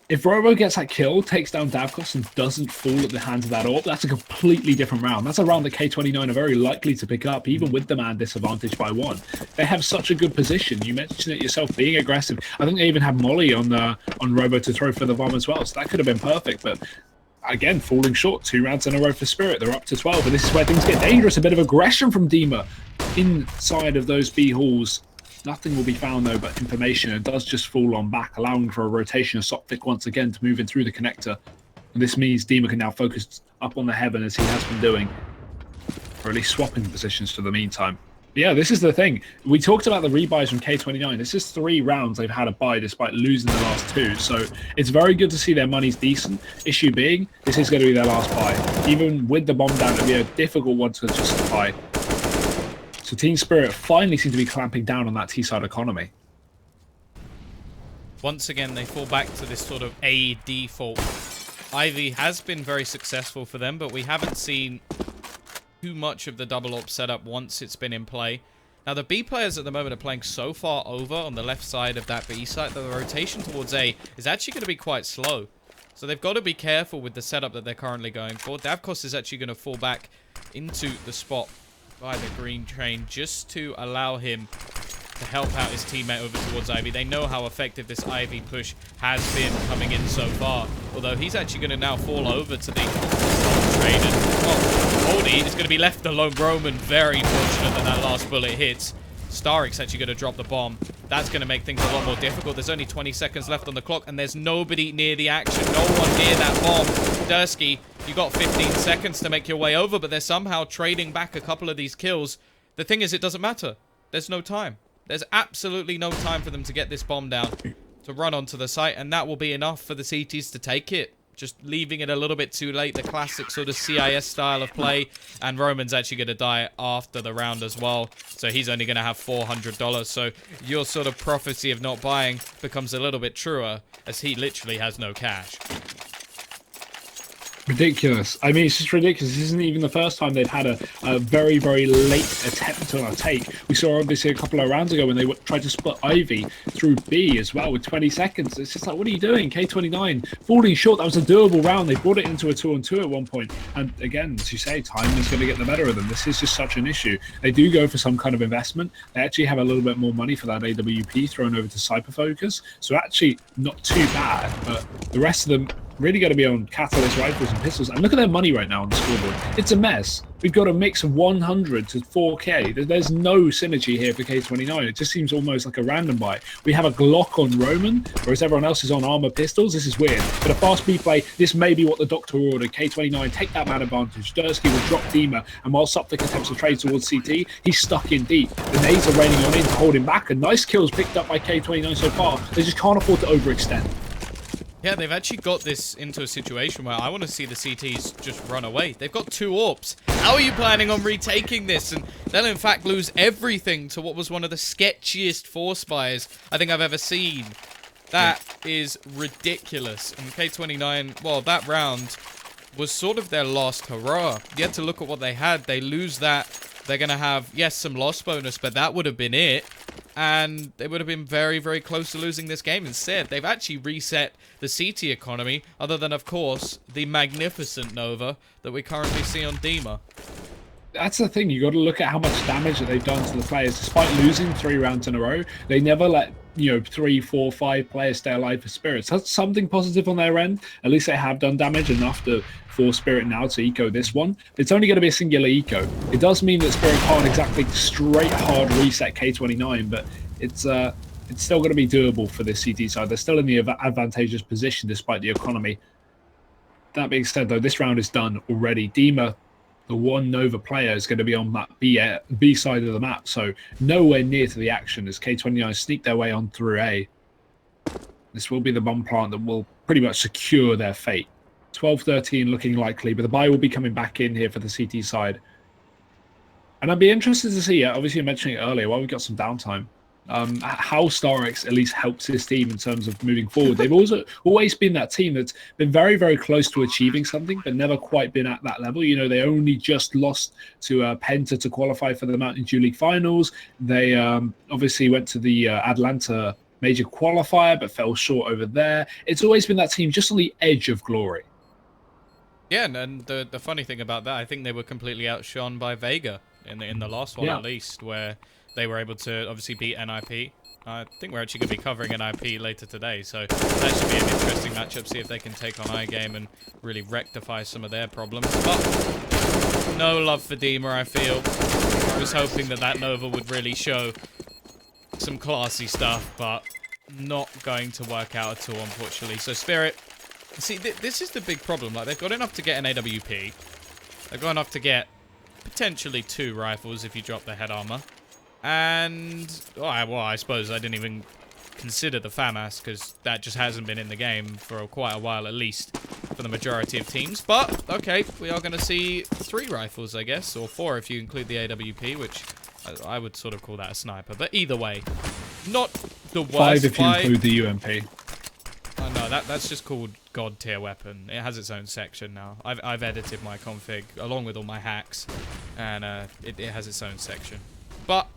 If Robo gets that kill, takes down Davkos, and doesn't fall at the hands of that AWP, that's a completely different round. That's a round that K29 are very likely to pick up, even with the man disadvantage by one. They have such a good position. You mentioned it yourself, being aggressive. I think they even have Molly on Robo to throw for the bomb as well, so that could have been perfect, but again, falling short. 2 rounds in a row for Spirit. They're up to 12, and this is where things get dangerous. A bit of aggression from Dima inside of those B halls. Nothing will be found, though, but information. It does just fall on back, allowing for a rotation of Sophic once again to move in through the connector. And this means Dima can now focus up on the heaven, as he has been doing, or at least swapping positions for the meantime. Yeah, this is the thing. We talked about the rebuys from K29. This is 3 rounds they've had a buy despite losing the last 2. So it's very good to see their money's decent. Issue being, this is going to be their last buy. Even with the bomb down, it'll be a difficult one to justify. So Team Spirit finally seem to be clamping down on that T-side economy. Once again, they fall back to this sort of A default. Ivy has been very successful for them, but we haven't seen too much of the double AWP setup once it's been in play. Now, the B players at the moment are playing so far over on the left side of that B site that the rotation towards A is actually going to be quite slow. So they've got to be careful with the setup that they're currently going for. Davkos is actually going to fall back into the spot by the green train just to allow him to help out his teammate over towards Ivy. They know how effective this Ivy push has been coming in so far. Although he's actually going to now fall over to the trade. And, well, Oldie is going to be left alone. Roman, very fortunate that that last bullet hits. Starik's actually going to drop the bomb. That's going to make things a lot more difficult. There's only 20 seconds left on the clock, and there's nobody near the action. No one near that bomb. Dursky, you got 15 seconds to make your way over, but they're somehow trading back a couple of these kills. The thing is, it doesn't matter. There's no time. There's absolutely no time for them to get this bomb down, to run onto the site, and that will be enough for the CTs to take it. Just leaving it a little bit too late, the classic sort of CIS style of play, and Roman's actually going to die after the round as well, so he's only going to have $400, so your sort of prophecy of not buying becomes a little bit truer, as he literally has no cash. Ridiculous. I mean, it's just ridiculous. This isn't even the first time they've had a very, very late attempt on a take. We saw obviously a couple of rounds ago when they tried to split Ivy through B as well with 20 seconds. It's just like, what are you doing? K29 falling short. That was a doable round. They brought it into a 2-on-2 at one point. And again, as you say, time is going to get the better of them. This is just such an issue. They do go for some kind of investment. They actually have a little bit more money for that AWP thrown over to Cyberfocus. So actually not too bad, but the rest of them really got to be on Catalyst rifles and pistols. And look at their money right now on the scoreboard. It's a mess. We've got a mix of 100 to 4K. There's no synergy here for K29. It just seems almost like a random buy. We have a Glock on Roman, whereas everyone else is on armor pistols. This is weird. But a fast B play, this may be what the doctor ordered. K29, take that man advantage. Dursky will drop Dima, and while Suptic attempts to trade towards CT, he's stuck in deep. The nades are raining on in to hold him back, and nice kills picked up by K29 so far. They just can't afford to overextend. Yeah, they've actually got this into a situation where I want to see the CTs just run away. They've got 2 AWPs. How are you planning on retaking this? And they'll in fact lose everything to what was one of the sketchiest force buys I think I've ever seen. That is ridiculous. And K29, well, that round was sort of their last hurrah. You had to look at what they had. They lose that. They're going to have, yes, some loss bonus, but that would have been it. And they would have been very, very close to losing this game. Instead, they've actually reset the CT economy, other than, of course, the magnificent Nova that we currently see on Dima. That's the thing. You got to look at how much damage that they've done to the players. Despite losing 3 rounds in a row, they never let, 3, 4, 5 players stay alive for Spirit. So that's something positive on their end. At least they have done damage enough to force Spirit now to eco this one. It's only going to be a singular eco. It does mean that Spirit can't exactly straight hard reset K29, but it's still going to be doable for this CT side. They're still in the advantageous position despite the economy. That being said, though, this round is done already. Dima, the one Nova player, is going to be on that B side of the map, so nowhere near to the action as K29 sneak their way on through A. This will be the bomb plant that will pretty much secure their fate. 12-13 looking likely, but the buy will be coming back in here for the CT side. And I'd be interested to see, obviously you mentioned it earlier, while we've got some downtime, how Starix at least helps his team in terms of moving forward. They've also always been that team that's been very, very close to achieving something, but never quite been at that level. They only just lost to Penta to qualify for the Mountain Dew League finals. They obviously went to the Atlanta major qualifier, but fell short over there. It's always been that team just on the edge of glory. Yeah, and the funny thing about that, I think they were completely outshone by Vega in the last one, at least, where they were able to obviously beat NIP. I think we're actually going to be covering NIP later today, so that should be an interesting matchup, see if they can take on iGame and really rectify some of their problems. But no love for Dima, I feel. I was hoping that Nova would really show some classy stuff, but not going to work out at all, unfortunately. So Spirit, see, this is the big problem. Like, they've got enough to get an AWP. They've got enough to get potentially 2 rifles if you drop the head armor. And, well, I suppose I didn't even consider the FAMAS, because that just hasn't been in the game for quite a while, at least, for the majority of teams. But, okay, we are going to see 3 rifles, I guess, or 4 if you include the AWP, which I would sort of call that a sniper. But either way, not the worst 5 if you include the UMP. Oh, no, that's just called God tier weapon. It has its own section now. I've edited my config along with all my hacks, and it has its own section. But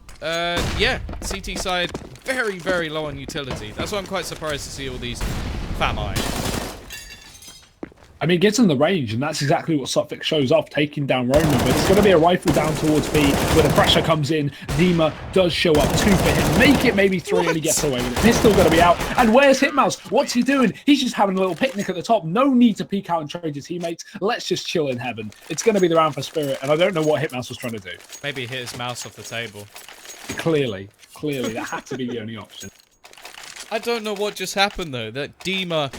yeah, CT side very, very low on utility. That's why I'm quite surprised to see all these FAMI. I mean, gets in the range, and that's exactly what Suffolk shows off, taking down Roman. But it's going to be a rifle down towards B, where the pressure comes in. Dima does show up, 2 for him. Make it maybe 3, and he gets away with it. Pistol going to be out. And where's Hitmouse? What's he doing? He's just having a little picnic at the top. No need to peek out and trade his teammates. Let's just chill in heaven. It's going to be the round for Spirit, and I don't know what Hitmouse was trying to do. Maybe hit his mouse off the table. Clearly, that had to be the only option. I don't know what just happened, though. That Dima...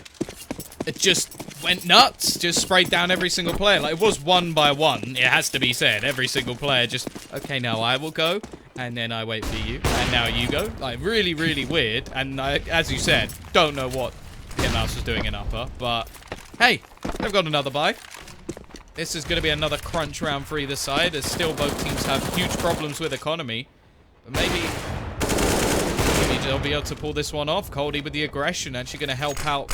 It just went nuts, just sprayed down every single player. Like, it was 1 by 1, it has to be said. Every single player just, okay, now I will go, and then I wait for you, and now you go. Like, really, really weird. And as you said, don't know what Hitmouse was doing in upper, but hey, they've got another buy. This is going to be another crunch round for either side, as still both teams have huge problems with economy. But maybe they'll be able to pull this one off. Coldie with the aggression, actually going to help out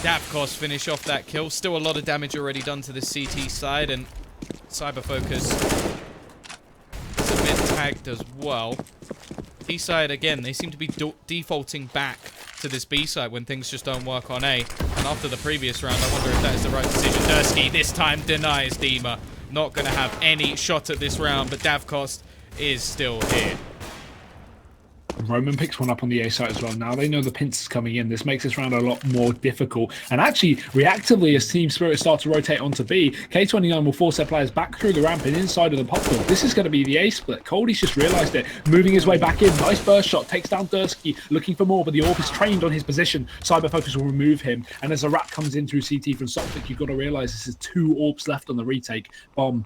Davkos finish off that kill. Still a lot of damage already done to the CT side, and Cyberfocus is a bit tagged as well. B side, again, they seem to be defaulting back to this B side when things just don't work on A. And after the previous round, I wonder if that is the right decision. Dursky this time denies Dima. Not going to have any shot at this round, but Davkos is still here. Roman picks one up on the A side as well. Now they know the pinch is coming in. This makes this round a lot more difficult. And actually, reactively, as Team Spirit start to rotate onto B, K29 will force their players back through the ramp and inside of the pop door. This is going to be the A split. Coldie's just realised it. Moving his way back in. Nice burst shot. Takes down Dursky. Looking for more, but the AWP is trained on his position. Cyberfocus will remove him. And as a wrap comes in through CT from Soptic, you've got to realise this is 2 AWPs left on the retake. Bomb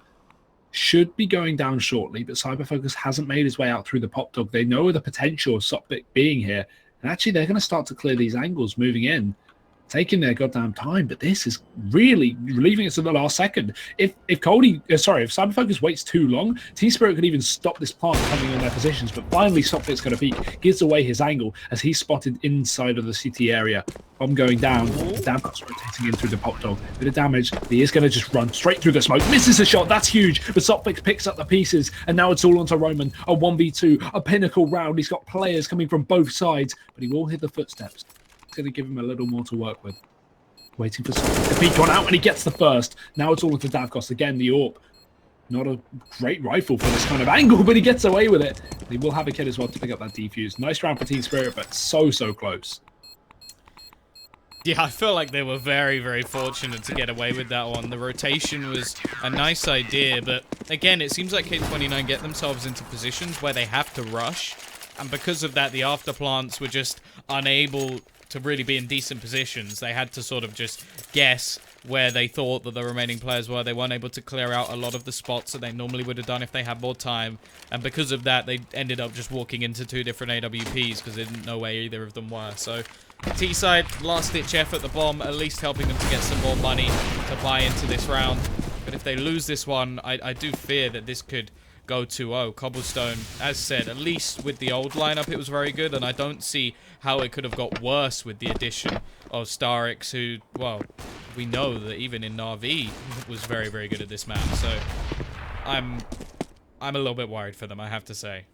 should be going down shortly, but Cyberfocus hasn't made his way out through the pop dog. They know the potential of Soptic being here, and actually they're going to start to clear these angles moving in, taking their goddamn time. But this is really leaving it to the last second. If Cyberfocus waits too long, Team Spirit could even stop this plant coming on their positions. But finally, Soptic's going to peek, gives away his angle as he's spotted inside of the CT area. Bomb going down, Davkos rotating in through the pop dog. Bit of damage. He is going to just run straight through the smoke. Misses a shot. That's huge. But Soptic picks up the pieces, and now it's all onto Roman. A 1v2, a pinnacle round. He's got players coming from both sides, but he will hit the footsteps. It's going to give him a little more to work with. Waiting for Soptic to peek one out, and he gets the first. Now it's all into Davkos again. The AWP. Not a great rifle for this kind of angle, but he gets away with it. He will have a kid as well to pick up that defuse. Nice round for Team Spirit, but so close. Yeah, I feel like they were very, very fortunate to get away with that one. The rotation was a nice idea, but again, it seems like K29 get themselves into positions where they have to rush, and because of that, the afterplants were just unable to really be in decent positions. They had to sort of just guess where they thought that the remaining players were. They weren't able to clear out a lot of the spots that they normally would have done if they had more time, and because of that, they ended up just walking into 2 different AWPs because they didn't know where either of them were. So T-side, last-ditch effort, the bomb, at least helping them to get some more money to buy into this round. But if they lose this one, I do fear that this could go 2-0. Cobblestone, as said, at least with the old lineup, it was very good, and I don't see how it could have got worse with the addition of Starix, who, well, we know that even in Na'Vi was very, very good at this map. So I'm a little bit worried for them, I have to say.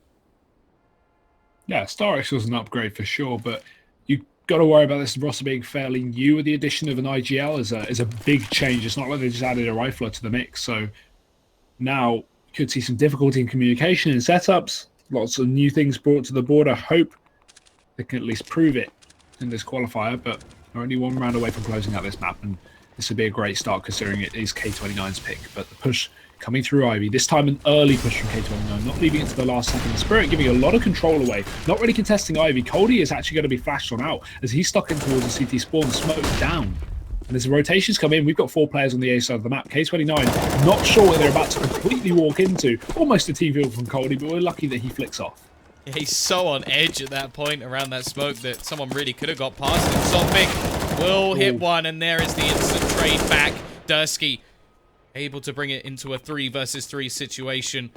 Yeah, Starix was an upgrade for sure, but you got to worry about this roster being fairly new with the addition of an IGL is a big change. It's not like they just added a rifler to the mix. So now you could see some difficulty in communication and setups. Lots of new things brought to the board. I hope they can at least prove it in this qualifier, but they're only 1 round away from closing out this map, and this would be a great start considering it is K29's pick. But the push coming through Ivy, this time an early push from K29, not leaving it to the last second. Spirit giving a lot of control away, not really contesting Ivy. Coldie is actually going to be flashed on out as he's stuck in towards the CT spawn, smoke down. And as the rotations come in, we've got 4 players on the A side of the map. K29, not sure what they're about to completely walk into. Almost a team field from Coldie, but we're lucky that he flicks off. He's so on edge at that point around that smoke that someone really could have got past him. Sophic will hit one, and there is the instant trade back. Dursky able to bring it into a 3 versus 3 situation.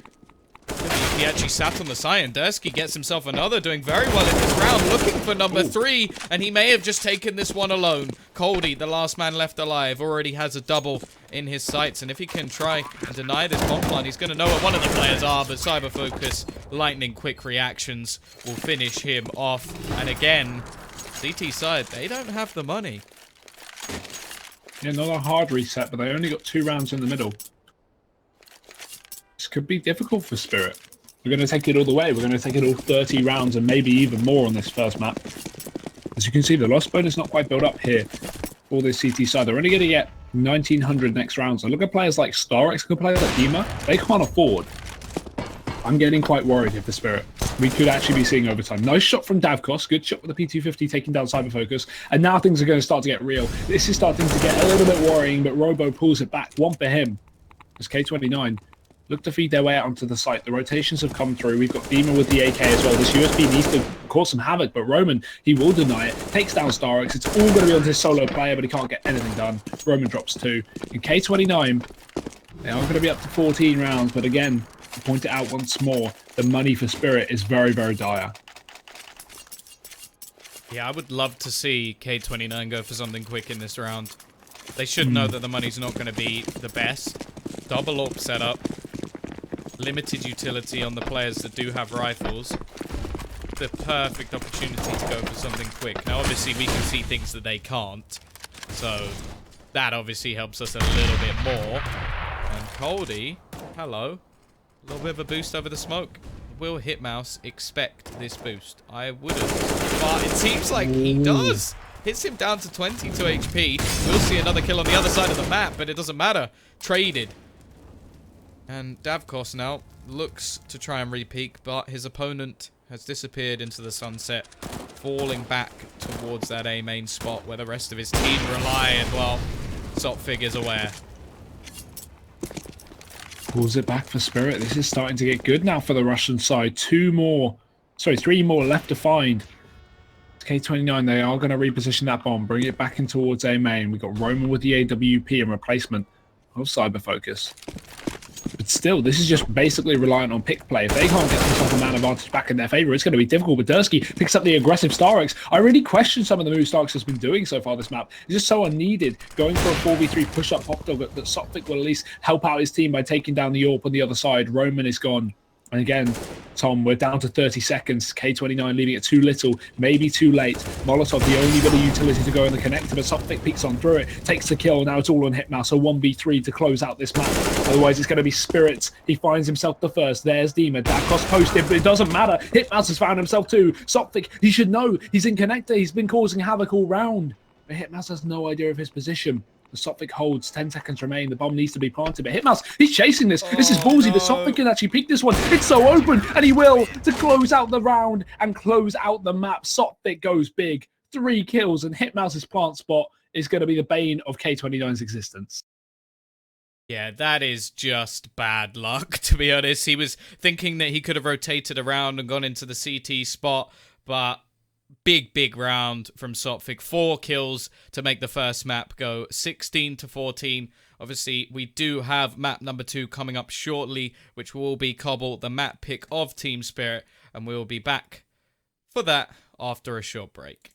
He actually sat on the side, and Dursky gets himself another, doing very well in this round, looking for number 3, and he may have just taken this one alone. Coldie, the last man left alive, already has a double in his sights, and if he can try and deny this bomb plant, he's going to know what one of the players are, but Cyberfocus, lightning quick reactions will finish him off. And again, CT side, they don't have the money. Yeah, not a hard reset, but they only got 2 rounds in the middle. This could be difficult for Spirit. We're going to take it all the way. We're going to take it all 30 rounds and maybe even more on this first map. As you can see, the loss bonus not quite built up here for this CT side. They're only going to get 1900 next round. So look at players like Starix, look at players like Dima. They can't afford. I'm getting quite worried here for Spirit. We could actually be seeing overtime. Nice shot from Davkos. Good shot with the P250 taking down Cyber Focus. And now things are going to start to get real. This is starting to get a little bit worrying, but Robo pulls it back. One for him. As K29 look to feed their way out onto the site. The rotations have come through. We've got Dima with the AK as well. This USB needs to cause some havoc, but Roman, he will deny it. Takes down Starix. It's all going to be on his solo player, but he can't get anything done. Roman drops 2. And K29, they are going to be up to 14 rounds, but again, to point it out once more, the money for Spirit is very, very dire. Yeah, I would love to see K29 go for something quick in this round. They should know that the money's not going to be the best. Double AWP setup. Limited utility on the players that do have rifles. The perfect opportunity to go for something quick. Now, obviously, we can see things that they can't. So, that obviously helps us a little bit more. And Coldy, hello. A little bit of a boost over the smoke. Will Hitmouse expect this boost? I wouldn't. But it seems like he does. Hits him down to 22 HP. We'll see another kill on the other side of the map, but it doesn't matter. Traded. And Davkos now looks to try and re-peek, but his opponent has disappeared into the sunset, falling back towards that A main spot where the rest of his team rely, and well, Sopfig is aware. Pulls it back for Spirit. This is starting to get good now for the Russian side. 3 more left to find. K29, they are going to reposition that bomb, bring it back in towards A main. We've got Roman with the AWP in replacement of Cyber Focus. But still, this is just basically reliant on pick play. If they can't get themselves a man advantage back in their favor, it's going to be difficult. But Dursky picks up the aggressive Starix. I really question some of the moves Starix has been doing so far this map. It's just so unneeded. Going for a 4v3 push-up pop dog that Sopfik will at least help out his team by taking down the AWP on the other side. Roman is gone. And again, Tom, we're down to 30 seconds. K29 leaving it too little, maybe too late. Molotov, the only bit of utility to go in the connector, but Sopfik peeks on through it, takes the kill. Now it's all on Hitmouse, so 1v3 to close out this map. Otherwise, it's going to be Spirits. He finds himself the first. There's Dima. Davkos posted, but it doesn't matter. Hitmouse has found himself too. Sopfik, he should know. He's in connector. He's been causing havoc all round. But Hitmouse has no idea of his position. The Sopfik holds, 10 seconds remain. The bomb needs to be planted. But Hitmouse, he's chasing this. This is ballsy. No. The Sopfik can actually peek this one. It's so open, and he will to close out the round and close out the map. Sopfik goes big. 3 kills, and Hitmouse's plant spot is going to be the bane of K29's existence. Yeah, that is just bad luck, to be honest. He was thinking that he could have rotated around and gone into the CT spot, but big round from Sopfik. 4 kills to make the first map go 16-14. Obviously, we do have map number 2 coming up shortly, which will be Cobble, the map pick of Team Spirit, and we will be back for that after a short break.